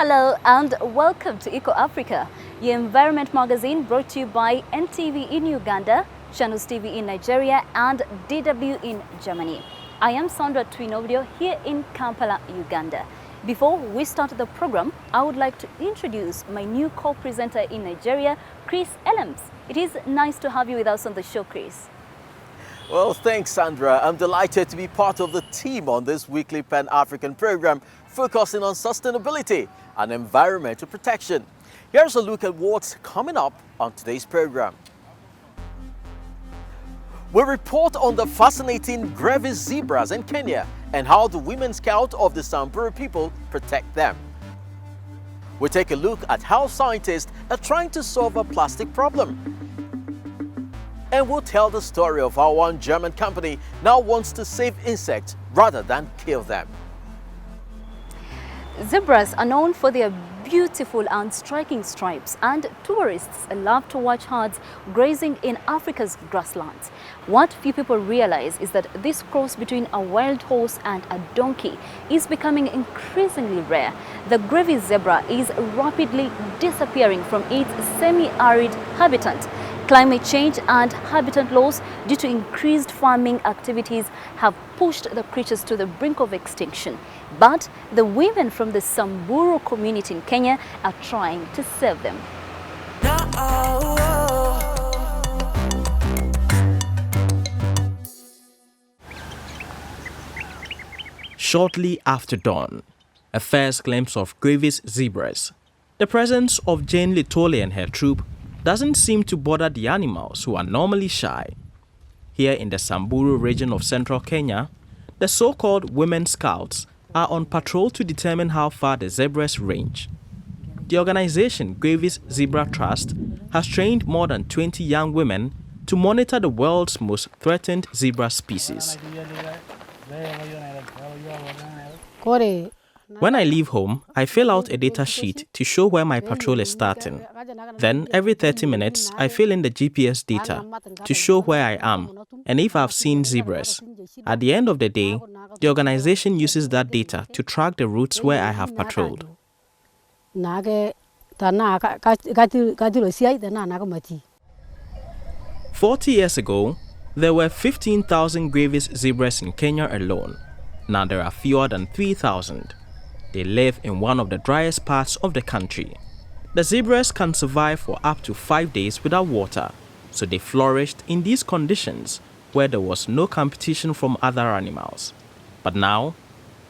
Hello and welcome to EcoAfrica, your environment magazine brought to you by NTV in Uganda, Channels TV in Nigeria and DW in Germany. I am Sandra Twinovideo here in Kampala, Uganda. Before we start the program, I would like to introduce my new co-presenter in Nigeria, Chris Elams. It is nice to have you with us on the show, Chris. Well, thanks, Sandra. I'm delighted to be part of the team on this weekly Pan-African program focusing on sustainability and environmental protection. Here's a look at what's coming up on today's program. We report on the fascinating Grevy's zebras in Kenya and how the women scout of the Samburu people protect them. We take a look at how scientists are trying to solve a plastic problem. And we'll tell the story of how one German company now wants to save insects rather than kill them. Zebras are known for their beautiful and striking stripes, and tourists love to watch herds grazing in Africa's grasslands. What few people realize is that this cross between a wild horse and a donkey is becoming increasingly rare. The Grevy's zebra is rapidly disappearing from its semi-arid habitat. Climate change and habitat loss due to increased farming activities have pushed the creatures to the brink of extinction. But the women from the Samburu community in Kenya are trying to save them. Shortly after dawn, a first glimpse of Grevy's zebras. The presence of Jane Litole and her troop doesn't seem to bother the animals who are normally shy. Here in the Samburu region of central Kenya, the so-called women scouts are on patrol to determine how far the zebras range. The organization Grevy's Zebra Trust has trained more than 20 young women to monitor the world's most threatened zebra species. When I leave home, I fill out a data sheet to show where my patrol is starting. Then, every 30 minutes, I fill in the GPS data to show where I am and if I've seen zebras. At the end of the day, the organization uses that data to track the routes where I have patrolled. 40 years ago, there were 15,000 Grevy's zebras in Kenya alone. Now there are fewer than 3,000. They live in one of the driest parts of the country. The zebras can survive for up to 5 days without water, so they flourished in these conditions where there was no competition from other animals. But now,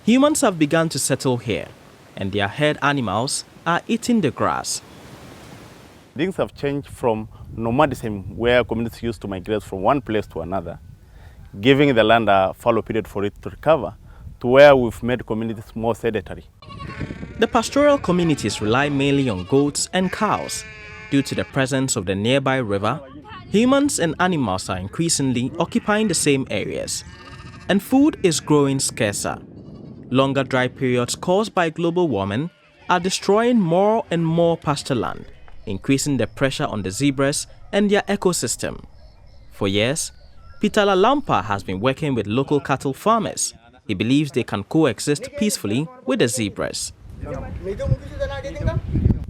humans have begun to settle here, and their herd animals are eating the grass. Things have changed from nomadism, where communities used to migrate from one place to another, giving the land a fallow period for it to recover, to where we've made communities more sedentary. The pastoral communities rely mainly on goats and cows. Due to the presence of the nearby river, humans and animals are increasingly occupying the same areas, and food is growing scarcer. Longer dry periods caused by global warming are destroying more and more pasture land, increasing the pressure on the zebras and their ecosystem. For years, Peter Lalampa has been working with local cattle farmers. He believes they can coexist peacefully with the zebras.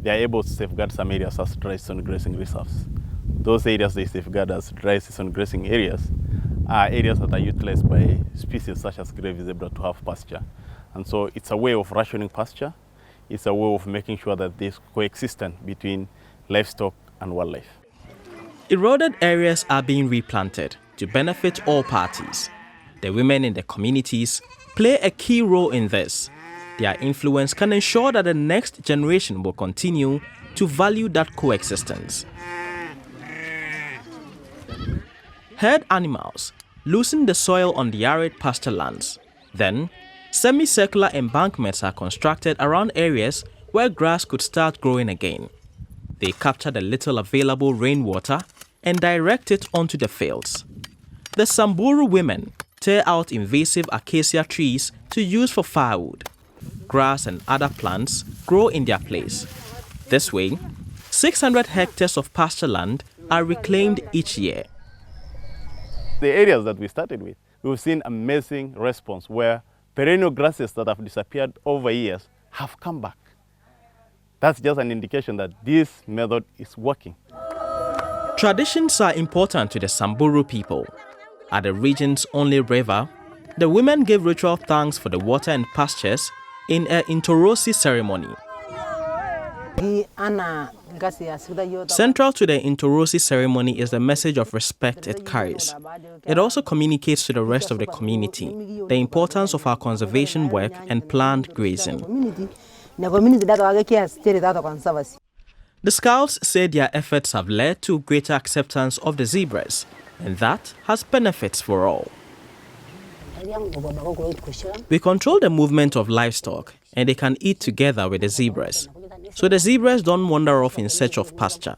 They are able to safeguard some areas as dry season grazing reserves. Those areas they safeguard as dry season grazing areas are areas that are utilized by species such as Grevy's zebra to have pasture. And so it's a way of rationing pasture. It's a way of making sure that there's coexistence between livestock and wildlife. Eroded areas are being replanted to benefit all parties. The women in the communities play a key role in this. Their influence can ensure that the next generation will continue to value that coexistence. Herd animals loosen the soil on the arid pasture lands. Then, semicircular embankments are constructed around areas where grass could start growing again. They capture the little available rainwater and direct it onto the fields. The Samburu women tear out invasive acacia trees to use for firewood. Grass and other plants grow in their place. This way, 600 hectares of pasture land are reclaimed each year. The areas that we started with, we've seen amazing response where perennial grasses that have disappeared over years have come back. That's just an indication that this method is working. Traditions are important to the Samburu people. At the region's only river, the women give ritual thanks for the water and pastures in an Intorosi ceremony. Central to the Intorosi ceremony is the message of respect it carries. It also communicates to the rest of the community the importance of our conservation work and planned grazing. The scouts say their efforts have led to greater acceptance of the zebras, and that has benefits for all. We control the movement of livestock, and they can eat together with the zebras. So the zebras don't wander off in search of pasture.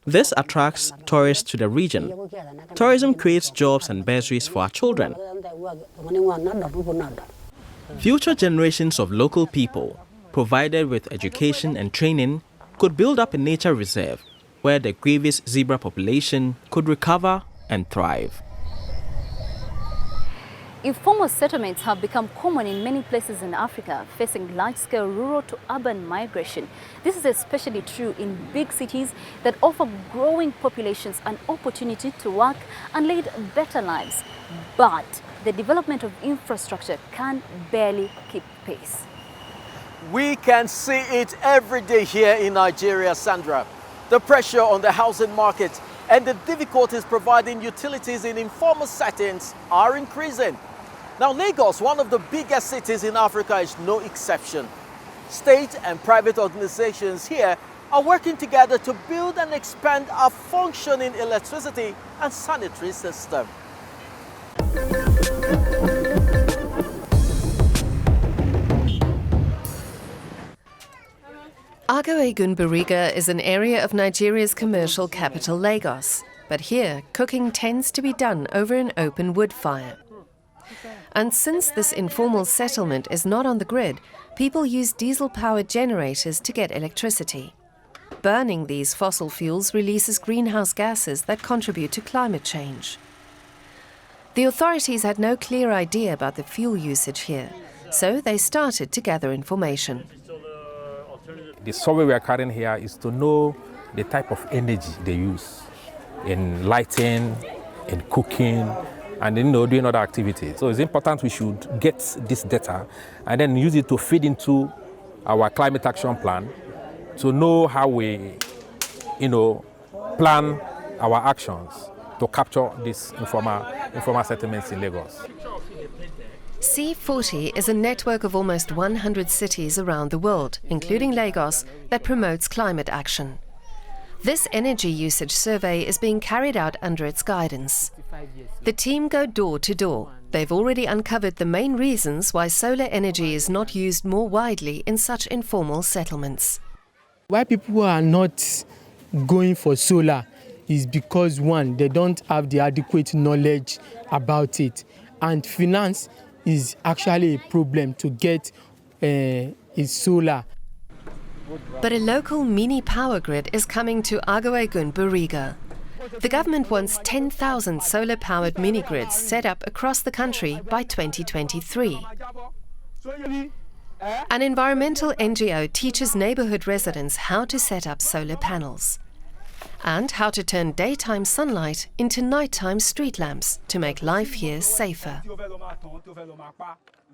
This attracts tourists to the region. Tourism creates jobs and bursaries for our children. Future generations of local people, provided with education and training, could build up a nature reserve where the grievous zebra population could recover and thrive. Informal settlements have become common in many places in Africa, facing large-scale rural to urban migration. This is especially true in big cities that offer growing populations an opportunity to work and lead better lives. But the development of infrastructure can barely keep pace. We can see it every day here in Nigeria, Sandra. The pressure on the housing market and the difficulties providing utilities in informal settings are increasing. Now, Lagos, one of the biggest cities in Africa, is no exception. State and private organizations here are working together to build and expand a functioning electricity and sanitary system. Agboegun Bariga is an area of Nigeria's commercial capital, Lagos. But here, cooking tends to be done over an open wood fire. And since this informal settlement is not on the grid, people use diesel-powered generators to get electricity. Burning these fossil fuels releases greenhouse gases that contribute to climate change. The authorities had no clear idea about the fuel usage here, so they started to gather information. The survey we are carrying here is to know the type of energy they use in lighting, in cooking, and doing other activities. So it's important we should get this data and then use it to feed into our climate action plan to know how we, plan our actions to capture these informal settlements in Lagos. C40 is a network of almost 100 cities around the world, including Lagos, that promotes climate action. This energy usage survey is being carried out under its guidance. The team go door to door. They've already uncovered the main reasons why solar energy is not used more widely in such informal settlements. Why people are not going for solar is because, one, they don't have the adequate knowledge about it, and finance is actually a problem to get a solar. But a local mini power grid is coming to Agboegun Bariga. The government wants 10,000 solar-powered mini-grids set up across the country by 2023. An environmental NGO teaches neighborhood residents how to set up solar panels and how to turn daytime sunlight into nighttime street lamps to make life here safer.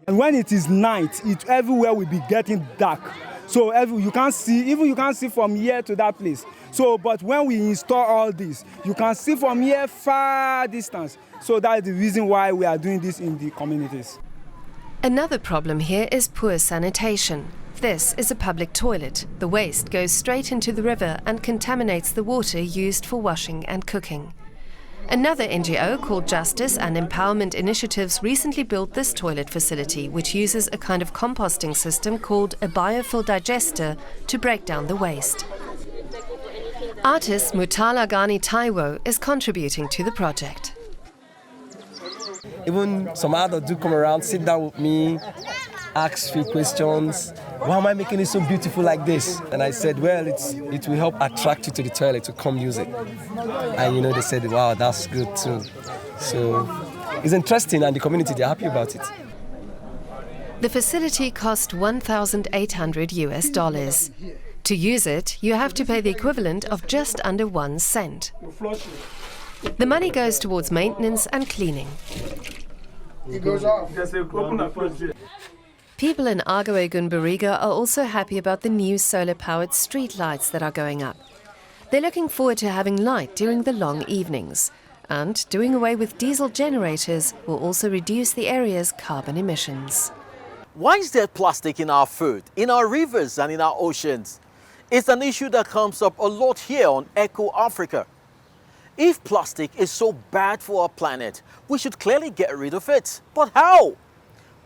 And when it is night, everywhere will be getting dark. So you can't see from here to that place. So, but when we install all this, you can see from here far distance. So that's the reason why we are doing this in the communities. Another problem here is poor sanitation. This is a public toilet. The waste goes straight into the river and contaminates the water used for washing and cooking. Another NGO called Justice and Empowerment Initiatives recently built this toilet facility, which uses a kind of composting system called a biofuel digester to break down the waste. Artist Mutala Gani Taiwo is contributing to the project. Even some adults do come around, sit down with me, ask few questions. Why am I making it so beautiful like this? And I said, well, it will help attract you to the toilet to come use it. And they said, wow, that's good too. So it's interesting, and the community, they're happy about it. The facility cost $1,800. To use it, you have to pay the equivalent of just under 1 cent. The money goes towards maintenance and cleaning. People in Agoué-Gunbariga are also happy about the new solar-powered street lights that are going up. They're looking forward to having light during the long evenings. And doing away with diesel generators will also reduce the area's carbon emissions. Why is there plastic in our food, in our rivers and in our oceans? It's an issue that comes up a lot here on EcoAfrica. If plastic is so bad for our planet, we should clearly get rid of it. But how?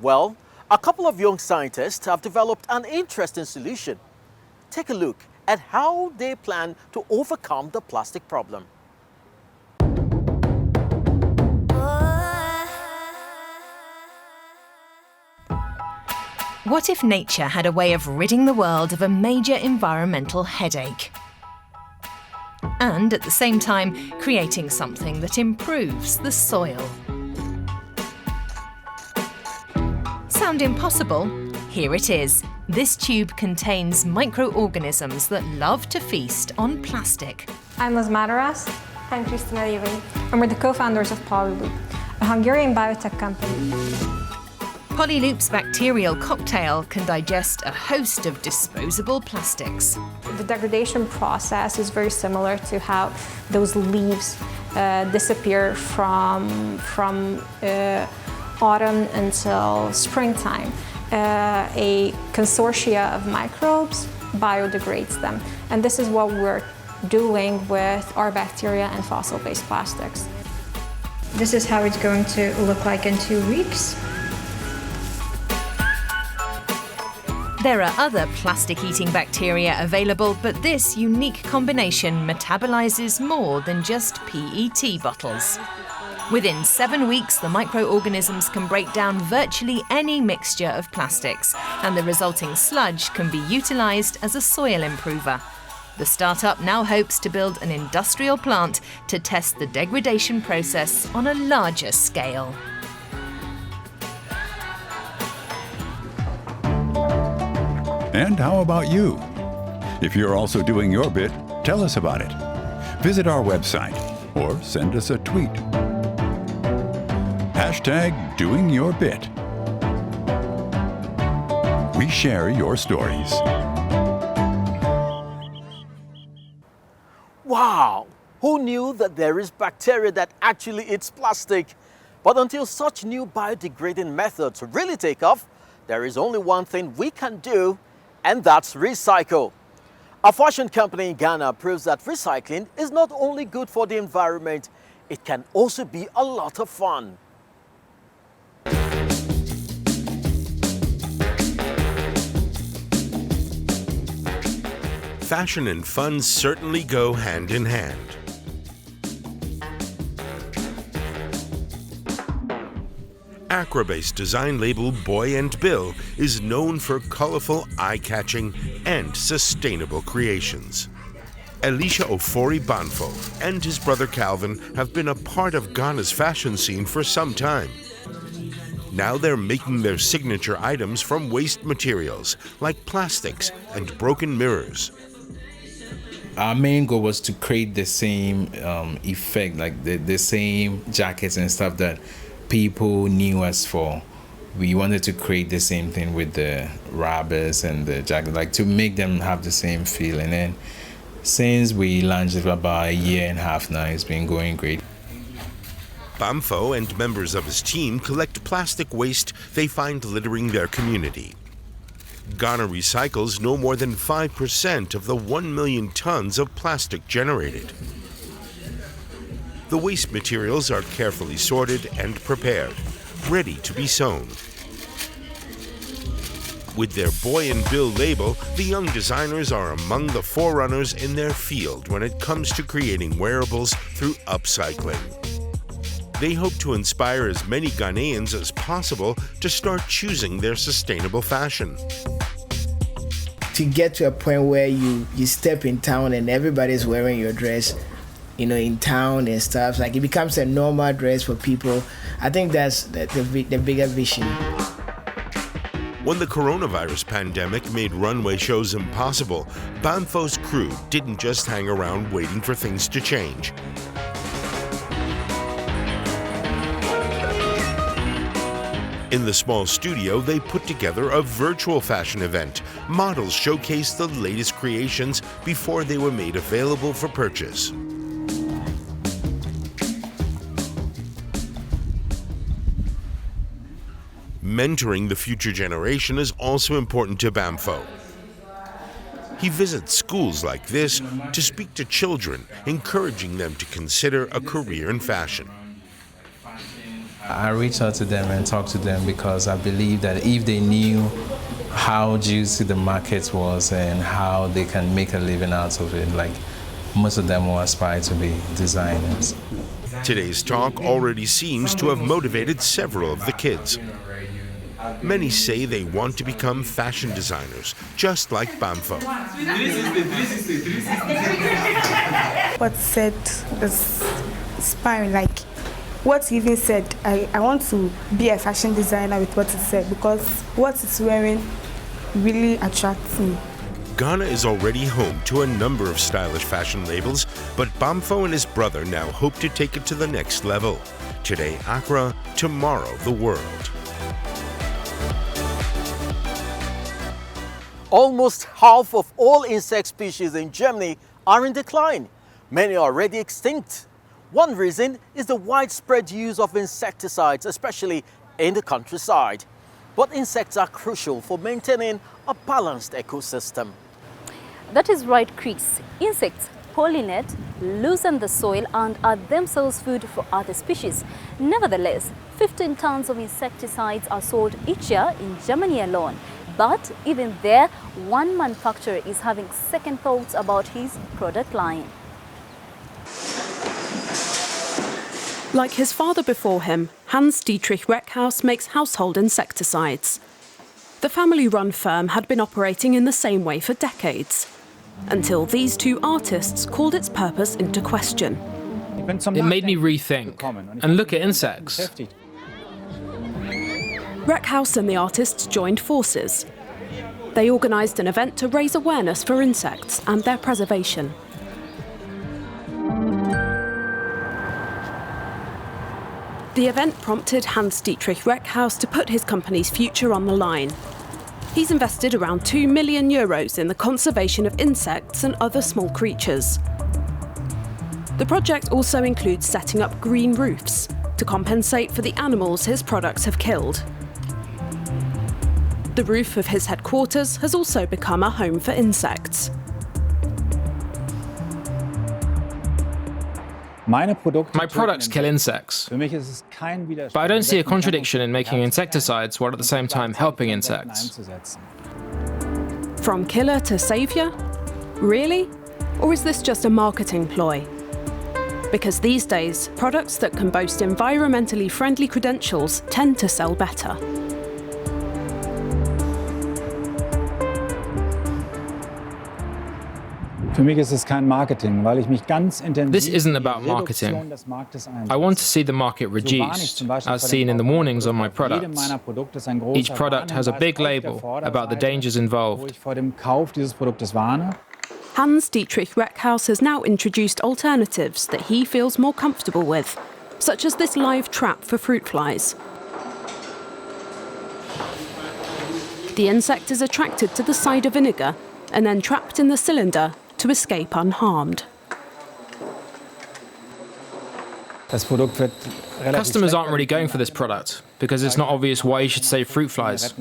Well, a couple of young scientists have developed an interesting solution. Take a look at how they plan to overcome the plastic problem. What if nature had a way of ridding the world of a major environmental headache? And at the same time, creating something that improves the soil. Sound impossible? Here it is. This tube contains microorganisms that love to feast on plastic. I'm Liz Madaras. I'm Christina Levin, and we're the co-founders of Polyloop, a Hungarian biotech company. Polyloop's bacterial cocktail can digest a host of disposable plastics. The degradation process is very similar to how those leaves disappear from autumn until springtime. A consortia of microbes biodegrades them, and this is what we're doing with our bacteria and fossil-based plastics. This is how it's going to look like in 2 weeks. There are other plastic-eating bacteria available, but this unique combination metabolizes more than just PET bottles. Within 7 weeks, the microorganisms can break down virtually any mixture of plastics, and the resulting sludge can be utilized as a soil improver. The startup now hopes to build an industrial plant to test the degradation process on a larger scale. And how about you? If you're also doing your bit, tell us about it. Visit our website or send us a tweet. #DoingYourBit. We share your stories. Wow! Who knew that there is bacteria that actually eats plastic? But until such new biodegrading methods really take off, there is only one thing we can do, and that's recycle. A fashion company in Ghana proves that recycling is not only good for the environment, it can also be a lot of fun. Fashion and fun certainly go hand in hand. Accra-based design label Boy & Bill is known for colorful, eye-catching, and sustainable creations. Elisha Ofori Banfo and his brother Calvin have been a part of Ghana's fashion scene for some time. Now they're making their signature items from waste materials like plastics and broken mirrors. Our main goal was to create the same effect, like the same jackets and stuff that people knew us for. We wanted to create the same thing with the rubbers and the jacket, like to make them have the same feel. And then since we launched it about a year and a half now, it's been going great. Bamfo and members of his team collect plastic waste they find littering their community. Ghana recycles no more than 5% of the 1 million tons of plastic generated. The waste materials are carefully sorted and prepared, ready to be sewn. With their Boy & Bill label, the young designers are among the forerunners in their field when it comes to creating wearables through upcycling. They hope to inspire as many Ghanaians as possible to start choosing their sustainable fashion. To get to a point where you step in town and everybody's wearing your dress, in town and stuff, like it becomes a normal dress for people. I think that's the bigger vision. When the coronavirus pandemic made runway shows impossible, Bamfo's crew didn't just hang around waiting for things to change. In the small studio, they put together a virtual fashion event. Models showcased the latest creations before they were made available for purchase. Mentoring the future generation is also important to Bamfo. He visits schools like this to speak to children, encouraging them to consider a career in fashion. I reach out to them and talk to them because I believe that if they knew how juicy the market was and how they can make a living out of it, like most of them will aspire to be designers. Today's talk already seems to have motivated several of the kids. Many say they want to become fashion designers, just like Bamfo. What said was inspiring, like what he even said, I want to be a fashion designer with what he said because what he's wearing really attracts me. Ghana is already home to a number of stylish fashion labels, but Bamfo and his brother now hope to take it to the next level. Today, Accra, tomorrow, the world. Almost half of all insect species in Germany are in decline. Many are already extinct. One reason is the widespread use of insecticides, especially in the countryside. But insects are crucial for maintaining a balanced ecosystem. That is right, Chris. Insects pollinate, loosen the soil and are themselves food for other species. Nevertheless, 15 tons of insecticides are sold each year in Germany alone. But even there, one manufacturer is having second thoughts about his product line. Like his father before him, Hans-Dietrich Reckhaus makes household insecticides. The family-run firm had been operating in the same way for decades, until these two artists called its purpose into question. It made me rethink and look at insects. Reckhaus and the artists joined forces. They organised an event to raise awareness for insects and their preservation. The event prompted Hans-Dietrich Reckhaus to put his company's future on the line. He's invested around €2 million in the conservation of insects and other small creatures. The project also includes setting up green roofs to compensate for the animals his products have killed. The roof of his headquarters has also become a home for insects. My products kill insects, but I don't see a contradiction in making insecticides while at the same time helping insects. From killer to saviour? Really? Or is this just a marketing ploy? Because these days, products that can boast environmentally friendly credentials tend to sell better. This isn't about marketing. I want to see the market reduced, as seen in the warnings on my products. Each product has a big label about the dangers involved. Hans-Dietrich Reckhaus has now introduced alternatives that he feels more comfortable with, such as this live trap for fruit flies. The insect is attracted to the cider vinegar and then trapped in the cylinder to escape unharmed. Customers aren't really going for this product because it's not obvious why you should save fruit flies.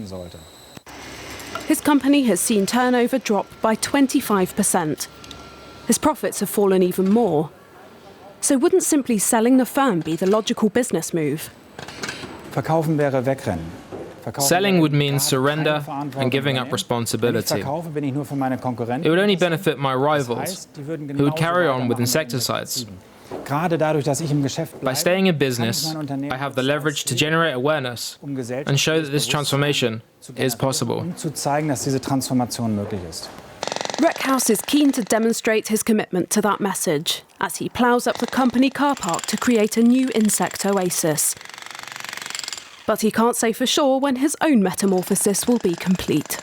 His company has seen turnover drop by 25%. His profits have fallen even more. So wouldn't simply selling the firm be the logical business move? Selling would mean surrender and giving up responsibility. It would only benefit my rivals, who would carry on with insecticides. By staying in business, I have the leverage to generate awareness and show that this transformation is possible. Reckhaus is keen to demonstrate his commitment to that message as he ploughs up the company car park to create a new insect oasis. but he can't say for sure when his own metamorphosis will be complete.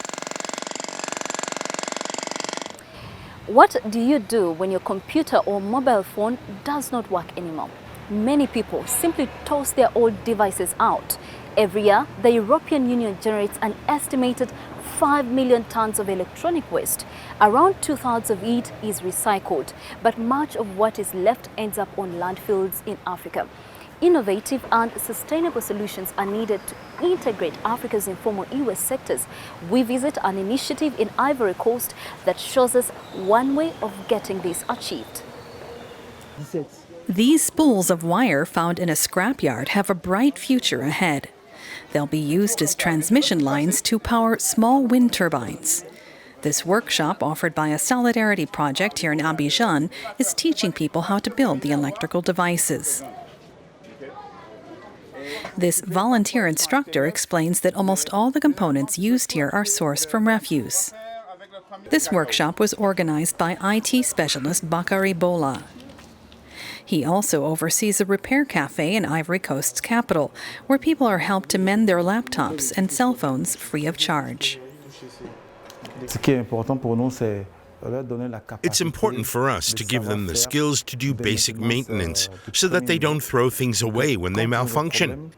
What do you do when your computer or mobile phone does not work anymore? Many people simply toss their old devices out. Every year, the European Union generates an estimated 5 million tons of electronic waste. Around 2/3 of it is recycled, but much of what is left ends up on landfills in Africa. Innovative and sustainable solutions are needed to integrate Africa's informal e-waste sectors. We visit an initiative in Ivory Coast that shows us one way of getting this achieved. These spools of wire found in a scrapyard have a bright future ahead. They'll be used as transmission lines to power small wind turbines. This workshop, offered by a solidarity project here in Abidjan, is teaching people how to build the electrical devices. This volunteer instructor explains that almost all the components used here are sourced from refuse. This workshop was organized by IT specialist Bakary Bola. He also oversees a repair cafe in Ivory Coast's capital, where people are helped to mend their laptops and cell phones free of charge. It's important for us to give them the skills to do basic maintenance so that they don't throw things away when they malfunction.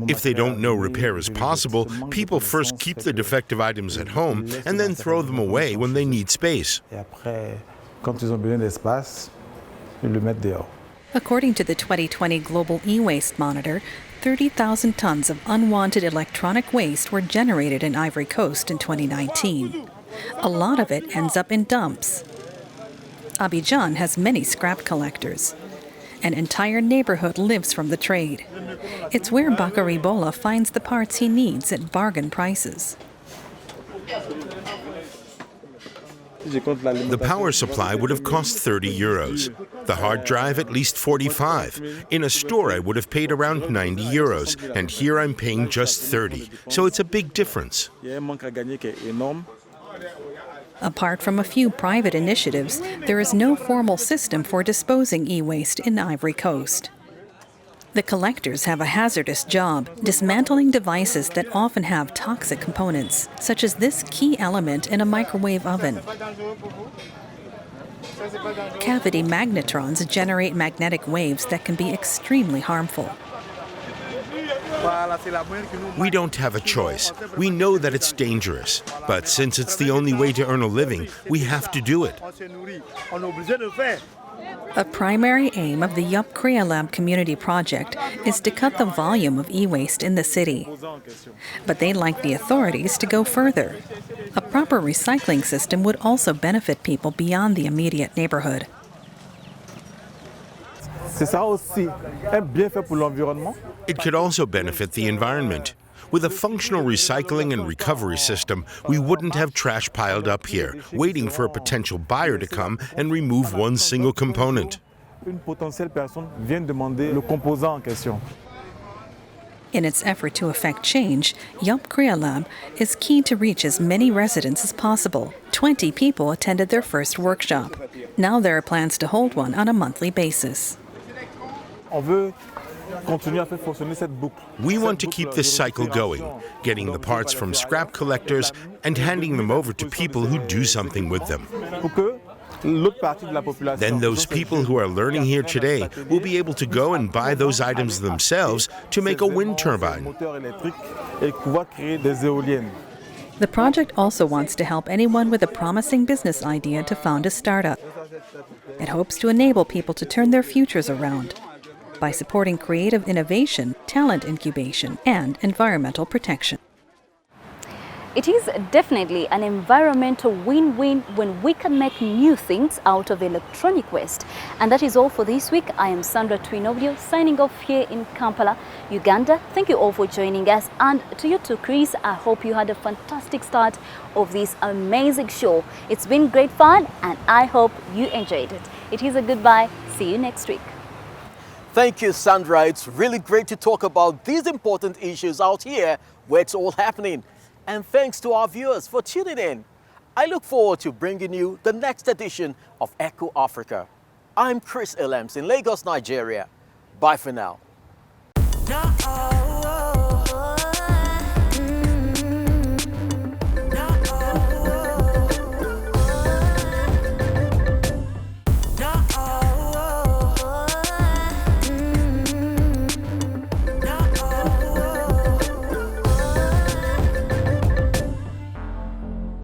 If they don't know repair is possible, people first keep the defective items at home and then throw them away when they need space. According to the 2020 Global E-Waste Monitor, 30,000 tons of unwanted electronic waste were generated in Ivory Coast in 2019. A lot of it ends up in dumps. Abidjan has many scrap collectors. An entire neighborhood lives from the trade. It's where Bakary Bola finds the parts he needs at bargain prices. The power supply would have cost 30 euros. The hard drive at least 45. In a store I would have paid around 90 euros, and here I'm paying just 30. So it's a big difference. Apart from a few private initiatives, there is no formal system for disposing e-waste in Ivory Coast. The collectors have a hazardous job, dismantling devices that often have toxic components, such as this key element in a microwave oven. Cavity magnetrons generate magnetic waves that can be extremely harmful. We don't have a choice. We know that it's dangerous. But since it's the only way to earn a living, we have to do it. A primary aim of the EcoAfrica community project is to cut the volume of e-waste in the city. But they'd like the authorities to go further. A proper recycling system would also benefit people beyond the immediate neighborhood. It could also benefit the environment. With a functional recycling and recovery system, we wouldn't have trash piled up here, waiting for a potential buyer to come and remove one single component. In its effort to effect change, EcoAfrica is keen to reach as many residents as possible. 20 people attended their first workshop. Now there are plans to hold one on a monthly basis. We want to keep this cycle going, getting the parts from scrap collectors and handing them over to people who do something with them. Then those people who are learning here today will be able to go and buy those items themselves to make a wind turbine. The project also wants to help anyone with a promising business idea to found a startup. It hopes to enable people to turn their futures around by supporting creative innovation, talent incubation, and environmental protection. It is definitely an environmental win-win when we can make new things out of electronic waste. And that is all for this week. I am Sandra Twinoblio, signing off here in Kampala, Uganda. Thank you all for joining us. And to you too, Chris, I hope you had a fantastic start of this amazing show. It's been great fun, and I hope you enjoyed it. It is a goodbye. See you next week. Thank you, Sandra. It's really great to talk about these important issues out here where it's all happening. And thanks to our viewers for tuning in. I look forward to bringing you the next edition of EcoAfrica. I'm Chris Illems in Lagos, Nigeria. Bye for now. not always.